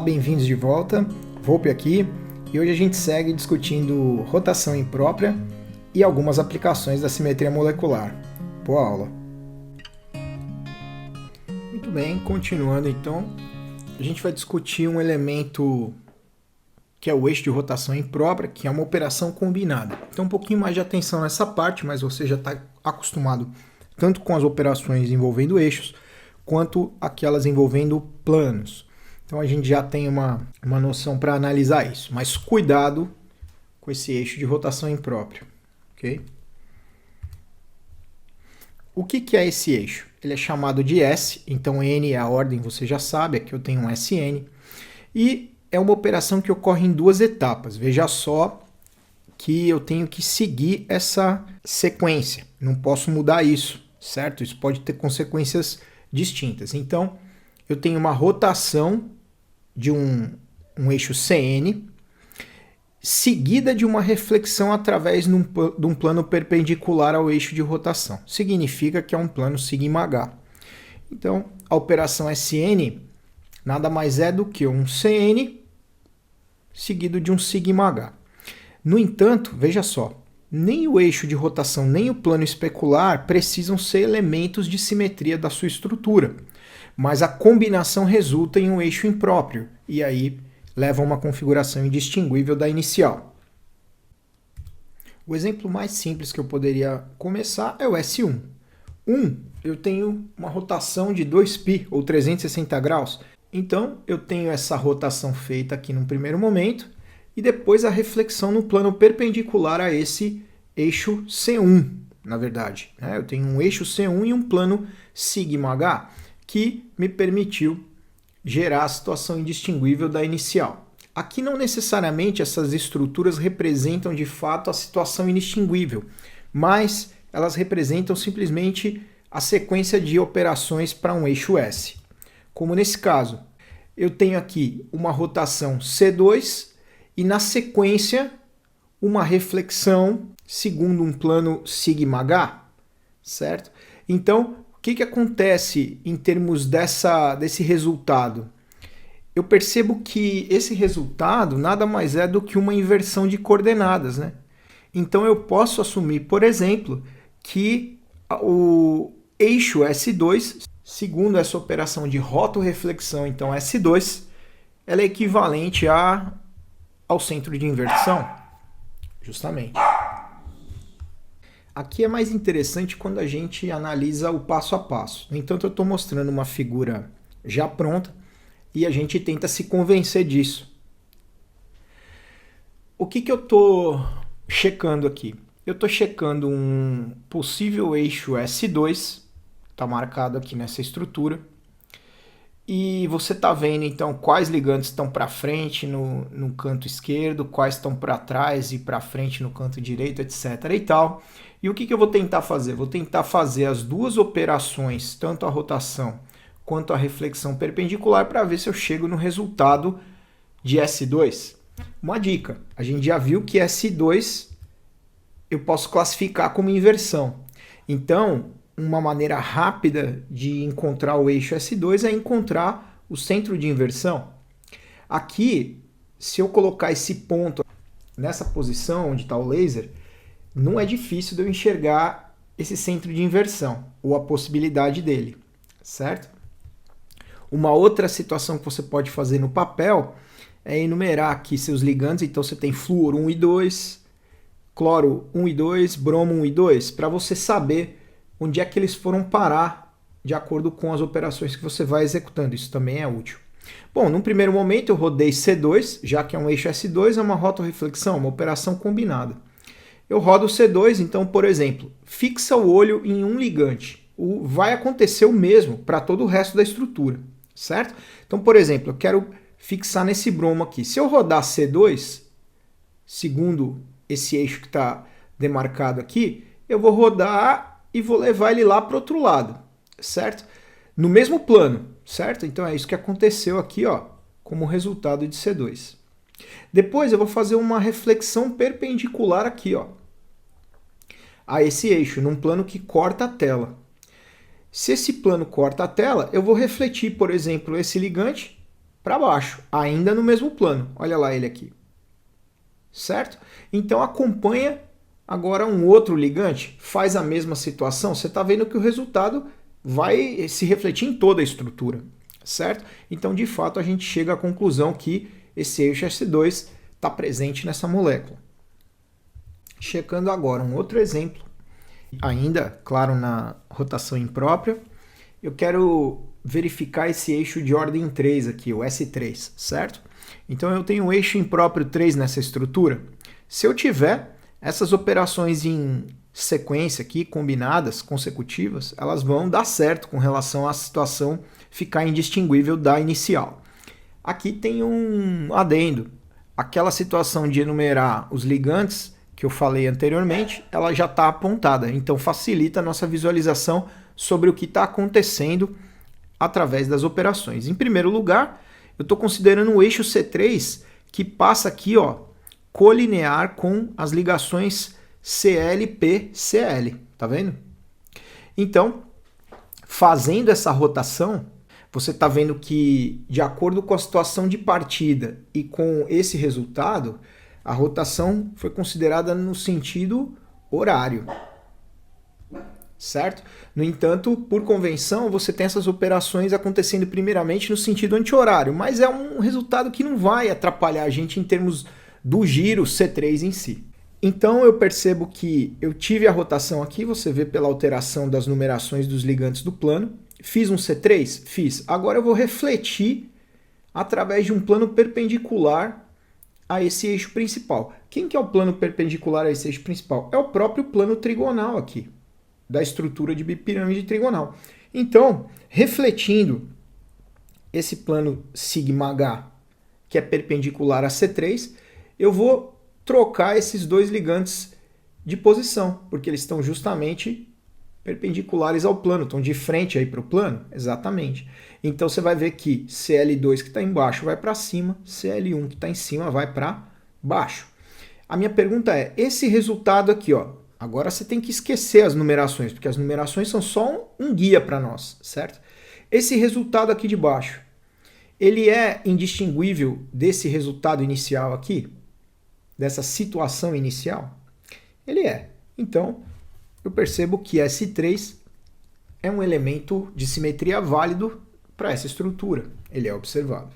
Olá, bem-vindos de volta, Volpe aqui, e hoje a gente segue discutindo rotação imprópria e algumas aplicações da simetria molecular. Boa aula! Muito bem, continuando então, a gente vai discutir um elemento que é o eixo de rotação imprópria, que é uma operação combinada. Então um pouquinho mais de atenção nessa parte, mas você já está acostumado tanto com as operações envolvendo eixos, quanto aquelas envolvendo planos. Então a gente já tem uma noção para analisar isso, mas cuidado com esse eixo de rotação imprópria, ok? O que é esse eixo? Ele é chamado de S, então N é a ordem, você já sabe, aqui eu tenho um SN, e é uma operação que ocorre em duas etapas. Veja só que eu tenho que seguir essa sequência, não posso mudar isso, certo? Isso pode ter consequências distintas. Então, eu tenho uma rotação de um eixo CN, seguida de uma reflexão através de um plano perpendicular ao eixo de rotação. Significa que é um plano σh. Então, a operação SN nada mais é do que um CN seguido de um σh. No entanto, veja só, nem o eixo de rotação nem o plano especular precisam ser elementos de simetria da sua estrutura, mas a combinação resulta em um eixo impróprio, e aí leva a uma configuração indistinguível da inicial. O exemplo mais simples que eu poderia começar é o S1. Eu tenho uma rotação de 2π, ou 360 graus, então eu tenho essa rotação feita aqui num primeiro momento, e depois a reflexão no plano perpendicular a esse eixo C1, na verdade. Eu tenho um eixo C1 e um plano σh, que me permitiu gerar a situação indistinguível da inicial. Aqui não necessariamente essas estruturas representam de fato a situação indistinguível, mas elas representam simplesmente a sequência de operações para um eixo S. Como nesse caso, eu tenho aqui uma rotação C2 e na sequência uma reflexão segundo um plano σh, certo? Então, o que acontece em termos desse resultado? Eu percebo que esse resultado nada mais é do que uma inversão de coordenadas, né? Então eu posso assumir, por exemplo, que o eixo S2, segundo essa operação de rotoreflexão, então S2, ela é equivalente ao centro de inversão, justamente. Aqui é mais interessante quando a gente analisa o passo a passo. No entanto, eu estou mostrando uma figura já pronta e a gente tenta se convencer disso. O que eu estou checando aqui? Eu estou checando um possível eixo S2, está marcado aqui nessa estrutura, e você está vendo então quais ligantes estão para frente no canto esquerdo, quais estão para trás e para frente no canto direito, etc. e tal. E o que eu vou tentar fazer? Vou tentar fazer as duas operações, tanto a rotação quanto a reflexão perpendicular, para ver se eu chego no resultado de S2. Uma dica, a gente já viu que S2 eu posso classificar como inversão. Então, uma maneira rápida de encontrar o eixo S2 é encontrar o centro de inversão. Aqui, se eu colocar esse ponto nessa posição onde está o laser, não é difícil de eu enxergar esse centro de inversão, ou a possibilidade dele, certo? Uma outra situação que você pode fazer no papel é enumerar aqui seus ligantes. Então você tem flúor 1 e 2, cloro 1 e 2, bromo 1 e 2, para você saber onde é que eles foram parar de acordo com as operações que você vai executando. Isso também é útil. Bom, num primeiro momento eu rodei C2, já que é um eixo S2, é uma rotoreflexão, uma operação combinada. Eu rodo C2, então, por exemplo, fixa o olho em um ligante. Vai acontecer o mesmo para todo o resto da estrutura, certo? Então, por exemplo, eu quero fixar nesse bromo aqui. Se eu rodar C2, segundo esse eixo que está demarcado aqui, eu vou rodar e vou levar ele lá para o outro lado, certo? No mesmo plano, certo? Então é isso que aconteceu aqui, ó, como resultado de C2. Depois eu vou fazer uma reflexão perpendicular aqui, ó, a esse eixo, num plano que corta a tela. Se esse plano corta a tela, eu vou refletir, por exemplo, esse ligante para baixo, ainda no mesmo plano. Olha lá ele aqui. Certo? Então acompanha agora um outro ligante, faz a mesma situação, você está vendo que o resultado vai se refletir em toda a estrutura, certo? Então, de fato, a gente chega à conclusão que esse eixo S2 está presente nessa molécula. Checando agora um outro exemplo, ainda, claro, na rotação imprópria, eu quero verificar esse eixo de ordem 3 aqui, o S3, certo? Então eu tenho um eixo impróprio 3 nessa estrutura. Se eu tiver essas operações em sequência aqui, combinadas, consecutivas, elas vão dar certo com relação à situação ficar indistinguível da inicial. Aqui tem um adendo. Aquela situação de enumerar os ligantes que eu falei anteriormente, ela já está apontada, então facilita a nossa visualização sobre o que está acontecendo através das operações. Em primeiro lugar, eu estou considerando o eixo C3 que passa aqui, ó, colinear com as ligações CL-P-Cl, tá vendo? Então, fazendo essa rotação, você está vendo que, de acordo com a situação de partida e com esse resultado, a rotação foi considerada no sentido horário, certo? No entanto, por convenção, você tem essas operações acontecendo primeiramente no sentido anti-horário, mas é um resultado que não vai atrapalhar a gente em termos do giro C3 em si. Então eu percebo que eu tive a rotação aqui, você vê pela alteração das numerações dos ligantes do plano. Fiz um C3? Fiz. Agora eu vou refletir através de um plano perpendicular a esse eixo principal. Quem que é o plano perpendicular a esse eixo principal? É o próprio plano trigonal aqui, da estrutura de bipirâmide trigonal. Então, refletindo esse plano σH, que é perpendicular a C3, eu vou trocar esses dois ligantes de posição, porque eles estão justamente perpendiculares ao plano, estão de frente aí para o plano, exatamente. Então você vai ver que Cl2 que está embaixo vai para cima, Cl1 que está em cima vai para baixo. A minha pergunta é, esse resultado aqui, ó, agora você tem que esquecer as numerações, porque as numerações são só um guia para nós, certo? Esse resultado aqui de baixo, ele é indistinguível desse resultado inicial aqui? Dessa situação inicial? Ele é. Então, eu percebo que S3 é um elemento de simetria válido para essa estrutura. Ele é observável.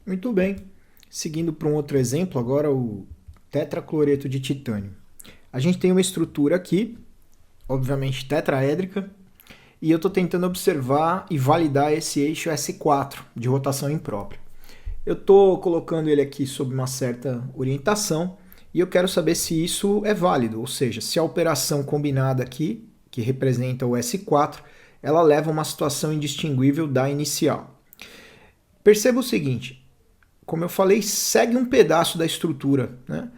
Muito bem. Seguindo para um outro exemplo, agora o tetracloreto de titânio. A gente tem uma estrutura aqui, obviamente tetraédrica, e eu estou tentando observar e validar esse eixo S4 de rotação imprópria. Eu estou colocando ele aqui sob uma certa orientação e eu quero saber se isso é válido, ou seja, se a operação combinada aqui, que representa o S4, ela leva a uma situação indistinguível da inicial. Perceba o seguinte, como eu falei, segue um pedaço da estrutura, né?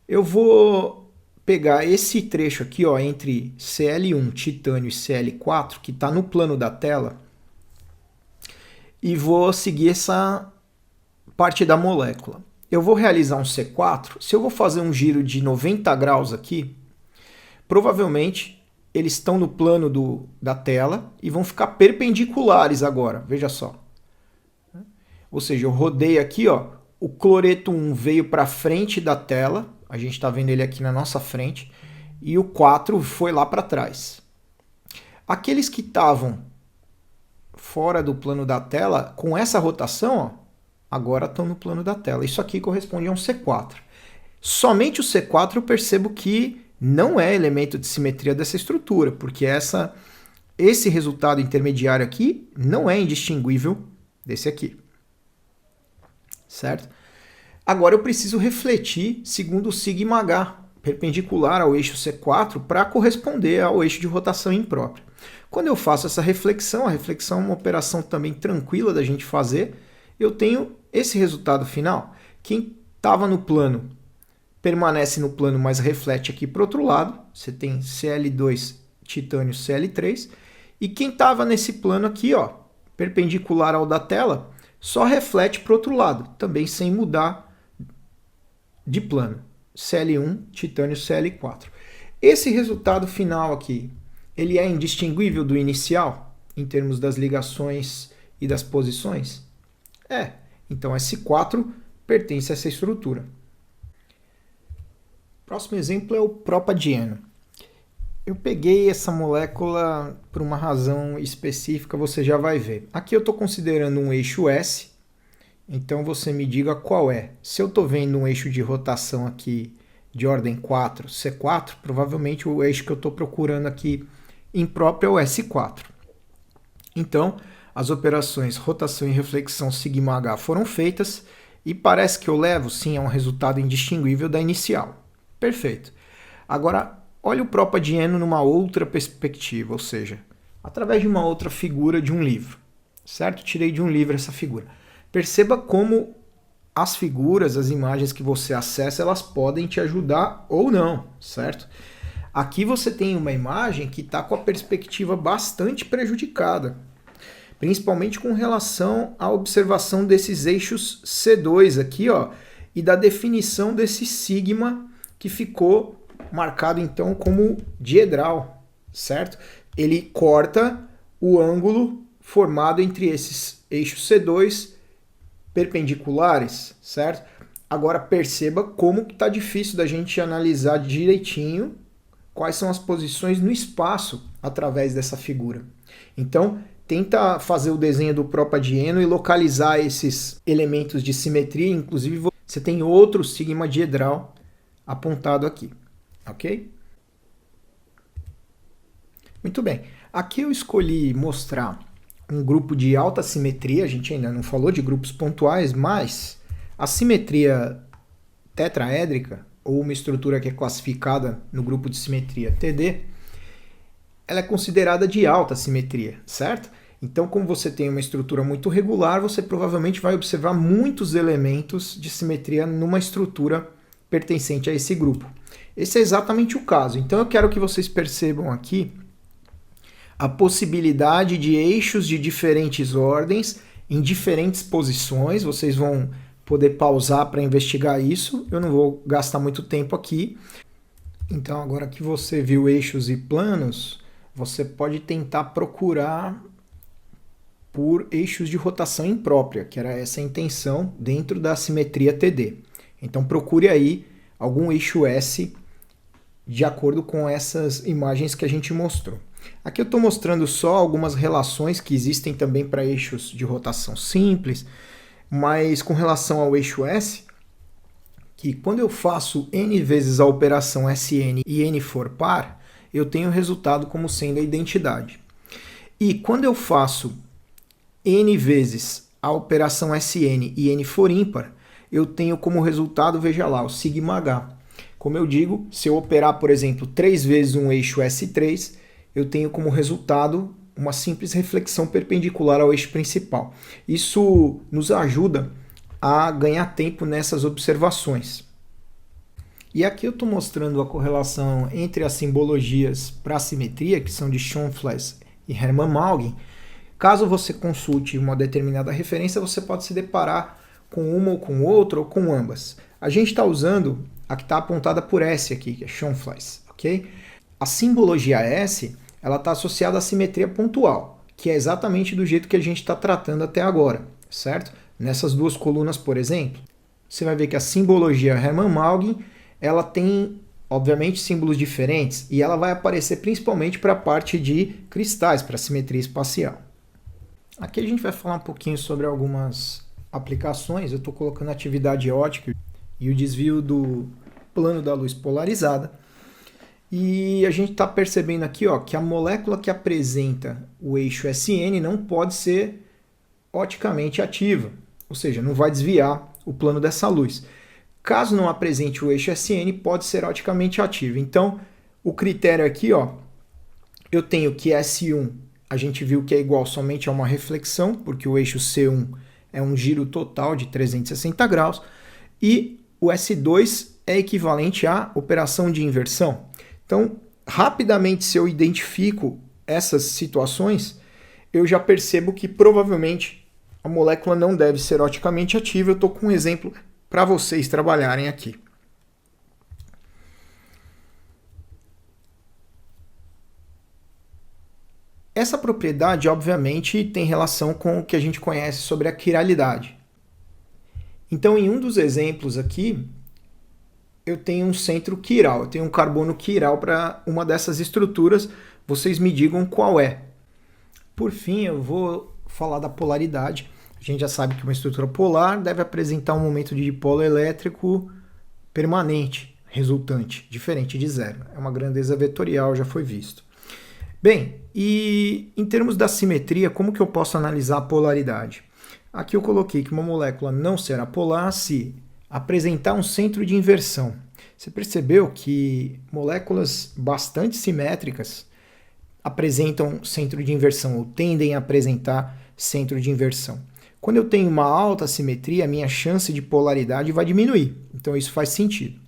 Eu vou pegar esse trecho aqui, ó, entre Cl1, titânio e Cl4, que está no plano da tela, e vou seguir essa parte da molécula. Eu vou realizar um C4, se eu vou fazer um giro de 90 graus aqui, provavelmente eles estão no plano da tela e vão ficar perpendiculares agora, veja só. Ou seja, eu rodei aqui, ó, o cloreto 1 veio para frente da tela, a gente está vendo ele aqui na nossa frente, e o 4 foi lá para trás. Aqueles que estavam fora do plano da tela, com essa rotação, ó, agora estão no plano da tela. Isso aqui corresponde a um C4. Somente o C4 eu percebo que não é elemento de simetria dessa estrutura, porque esse resultado intermediário aqui não é indistinguível desse aqui. Certo? Agora eu preciso refletir segundo o σH, perpendicular ao eixo C4, para corresponder ao eixo de rotação imprópria. Quando eu faço essa reflexão, a reflexão é uma operação também tranquila da gente fazer, eu tenho esse resultado final. Quem estava no plano permanece no plano, mas reflete aqui para o outro lado. Você tem Cl2, titânio, Cl3. E quem estava nesse plano aqui, ó, perpendicular ao da tela, só reflete para o outro lado, também sem mudar de plano. Cl1, titânio, Cl4. Esse resultado final aqui, ele é indistinguível do inicial, em termos das ligações e das posições? É, então S4 pertence a essa estrutura. Próximo exemplo é o propadieno. Eu peguei essa molécula por uma razão específica, você já vai ver. Aqui eu estou considerando um eixo S, então você me diga qual é. Se eu estou vendo um eixo de rotação aqui de ordem 4, C4, provavelmente o eixo que eu estou procurando aqui impróprio é o S4. Então, as operações rotação e reflexão σH foram feitas e parece que eu levo, sim, a um resultado indistinguível da inicial. Perfeito. Agora, olha o propadieno numa outra perspectiva, ou seja, através de uma outra figura de um livro. Certo? Tirei de um livro essa figura. Perceba como as figuras, as imagens que você acessa, elas podem te ajudar ou não, certo? Aqui você tem uma imagem que está com a perspectiva bastante prejudicada, principalmente com relação à observação desses eixos C2 aqui, ó, e da definição desse sigma que ficou marcado então como diedral, certo? Ele corta o ângulo formado entre esses eixos C2 perpendiculares, certo? Agora perceba como que está difícil da gente analisar direitinho quais são as posições no espaço através dessa figura. Então, tenta fazer o desenho do propadieno e localizar esses elementos de simetria, inclusive você tem outro sigma diedral apontado aqui, ok? Muito bem, aqui eu escolhi mostrar um grupo de alta simetria, a gente ainda não falou de grupos pontuais, mas a simetria tetraédrica, ou uma estrutura que é classificada no grupo de simetria TD, ela é considerada de alta simetria, certo? Então, como você tem uma estrutura muito regular, você provavelmente vai observar muitos elementos de simetria numa estrutura pertencente a esse grupo. Esse é exatamente o caso. Então, eu quero que vocês percebam aqui a possibilidade de eixos de diferentes ordens em diferentes posições. Vocês vão poder pausar para investigar isso. Eu não vou gastar muito tempo aqui. Então, agora que você viu eixos e planos, você pode tentar procurar por eixos de rotação imprópria, que era essa a intenção dentro da simetria TD. Então procure aí algum eixo S de acordo com essas imagens que a gente mostrou. Aqui eu estou mostrando só algumas relações que existem também para eixos de rotação simples, mas com relação ao eixo S, que quando eu faço n vezes a operação Sn e n for par, eu tenho o resultado como sendo a identidade. E quando eu faço n vezes a operação Sn e n for ímpar, eu tenho como resultado, veja lá, o sigma h. Como eu digo, se eu operar, por exemplo, 3 vezes um eixo S3, eu tenho como resultado uma simples reflexão perpendicular ao eixo principal. Isso nos ajuda a ganhar tempo nessas observações. E aqui eu estou mostrando a correlação entre as simbologias para a simetria, que são de Schoenflies e Hermann Mauguin. Caso você consulte uma determinada referência, você pode se deparar com uma ou com outra ou com ambas. A gente está usando a que está apontada por S aqui, que é Schoenflies, ok? A simbologia S, ela está associada à simetria pontual, que é exatamente do jeito que a gente está tratando até agora, certo? Nessas duas colunas, por exemplo, você vai ver que a simbologia Hermann Mauguin, ela tem, obviamente, símbolos diferentes e ela vai aparecer principalmente para a parte de cristais, para a simetria espacial. Aqui a gente vai falar um pouquinho sobre algumas aplicações. Eu estou colocando a atividade óptica e o desvio do plano da luz polarizada. E a gente está percebendo aqui, ó, que a molécula que apresenta o eixo Sn não pode ser oticamente ativa, ou seja, não vai desviar o plano dessa luz. Caso não apresente o eixo Sn, pode ser oticamente ativa. Então, o critério aqui, ó, eu tenho que S1, a gente viu que é igual somente a uma reflexão, porque o eixo C1 é um giro total de 360 graus, e o S2 é equivalente à operação de inversão. Então, rapidamente, se eu identifico essas situações, eu já percebo que provavelmente a molécula não deve ser oticamente ativa. Eu estou com um exemplo para vocês trabalharem aqui. Essa propriedade, obviamente, tem relação com o que a gente conhece sobre a quiralidade, Então, em um dos exemplos aqui, eu tenho um centro quiral, eu tenho um carbono quiral para uma dessas estruturas, vocês me digam qual é. Por fim, eu vou falar da polaridade. A gente já sabe que uma estrutura polar deve apresentar um momento de dipolo elétrico permanente, resultante, diferente de zero. É uma grandeza vetorial, já foi visto. Bem, e em termos da simetria, como que eu posso analisar a polaridade? Aqui eu coloquei que uma molécula não será polar se apresentar um centro de inversão. Você percebeu que moléculas bastante simétricas apresentam centro de inversão ou tendem a apresentar centro de inversão. Quando eu tenho uma alta simetria, a minha chance de polaridade vai diminuir. Então isso faz sentido.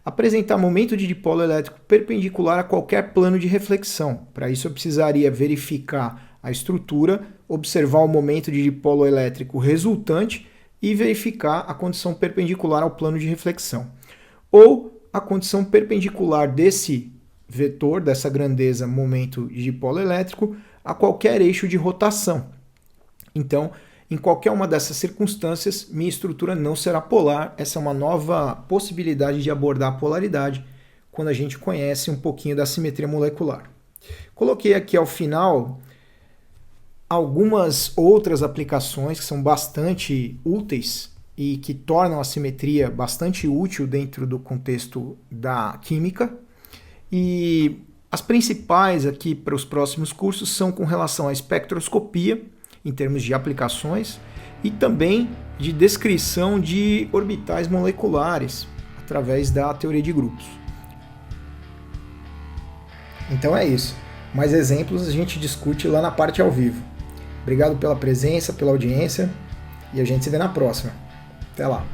Apresentar momento de dipolo elétrico perpendicular a qualquer plano de reflexão. Para isso eu precisaria verificar a estrutura, observar o momento de dipolo elétrico resultante e verificar a condição perpendicular ao plano de reflexão. Ou a condição perpendicular desse vetor, dessa grandeza momento de dipolo elétrico, a qualquer eixo de rotação. Então, em qualquer uma dessas circunstâncias, minha estrutura não será polar. Essa é uma nova possibilidade de abordar a polaridade quando a gente conhece um pouquinho da simetria molecular. Coloquei aqui ao final algumas outras aplicações que são bastante úteis e que tornam a simetria bastante útil dentro do contexto da química. E as principais aqui para os próximos cursos são com relação à espectroscopia, em termos de aplicações, e também de descrição de orbitais moleculares, através da teoria de grupos. Então é isso. Mais exemplos a gente discute lá na parte ao vivo. Obrigado pela presença, pela audiência, e a gente se vê na próxima. Até lá!